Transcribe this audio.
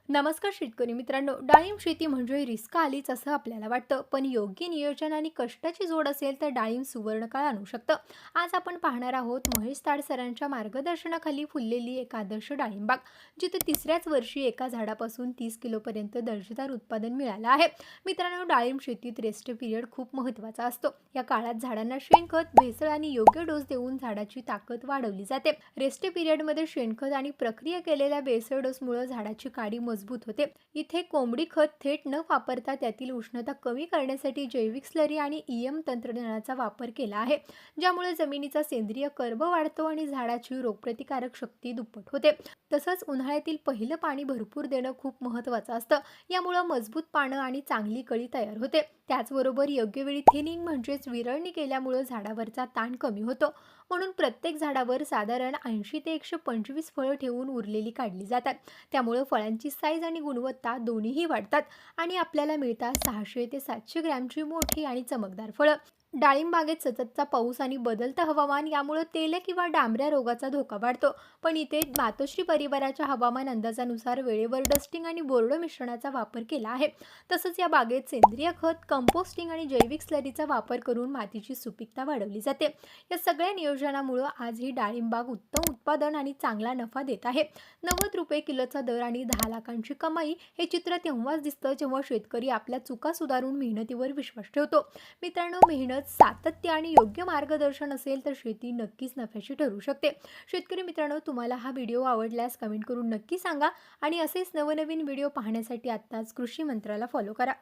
नमस्कार शेतकरी मित्रांनो, डाळिंब शेती म्हणजे रिस्क आलीच असं आपल्याला वाटतं, पण योग्य नियोजन आणि कष्टाची जोड असेल तर डाळिंब सुवर्णकाळ आणू शकतं. आज आपण पाहणार आहोत महेश ताड सरांच्या मार्गदर्शनाखाली फुललेली एक आदर्श डाळिंब बाग, जिथे तिसऱ्याच वर्षी एका झाडापासून 30 किलोपर्यंत दर्जेदार उत्पादन मिळालं आहे. मित्रांनो, डाळिंब शेतीत रेस्ट पिरियड खूप महत्त्वाचा असतो. या काळात झाडांना शेणखत, भेसळ आणि योग्य डोस देऊन झाडाची ताकद वाढवली जाते. रेस्ट पिरियडमध्ये शेणखत आणि प्रक्रिया केलेल्या भेसळ डोसमुळे झाडाची काडी मजबूत होते. इथे कोंबडी खत थेट न वापरता त्यातील उष्णता कमी करण्यासाठी जैविक स्लरी आणि ईएम तंत्रज्ञानाचा वापर केला आहे, ज्यामुळे जमिनीचा सेंद्रिय कर्ब वाढतो आणि झाडाची रोगप्रतिकारक शक्ती दुप्पट होते. तसंच उन्हाळ्यातील पहिलं पाणी भरपूर देणं खूप महत्त्वाचं असतं. यामुळे मजबूत पानं आणि चांगली कळी तयार होते. त्याचबरोबर योग्य वेळी थिनिंग म्हणजेच विरळणी केल्यामुळे झाडावरचा ताण कमी होतो. म्हणून प्रत्येक झाडावर साधारण 80 ते 125 फळं ठेवून उरलेली काढली जातात. त्यामुळे फळांची साईज आणि गुणवत्ता दोन्हीही वाढतात आणि आपल्याला मिळतात 600 ते 700 ग्रॅमची मोठी आणि चमकदार फळं. डाळिंब बागेत सततचा पाऊस आणि बदलतं हवामान यामुळे तेल किंवा डांबऱ्या रोगाचा धोका वाढतो. पण इथे मातोश्री परिवाराच्या हवामान अंदाजानुसार वेळेवर डस्टिंग आणि बोर्डो मिश्रणाचा वापर केला आहे. तसंच या बागेत सेंद्रिय खत, कंपोस्टिंग आणि जैविक स्लरीचा वापर करून मातीची सुपीकता वाढवली जाते. या सगळ्या नियोजनामुळे आज ही डाळिंब बाग उत्तम उत्पादन आणि चांगला नफा देत आहे. 90 रुपये किलोचा दर आणि 10 लाखांची कमाई हे चित्र तेव्हाच दिसतं जेव्हा शेतकरी आपल्या चुका सुधारून मेहनतीवर विश्वास ठेवतो. मित्रांनो, मेहनत, सातत्य आणि योग्य मार्गदर्शन असेल तर शेती नक्कीच नफ्याची ठरू शकते. शेतकरी मित्रांनो, तुम्हाला हा व्हिडिओ आवडल्यास कमेंट करून नक्की सांगा आणि असेच नवनवीन व्हिडिओ पाहण्यासाठी आत्ताच कृषी मंत्राला फॉलो करा.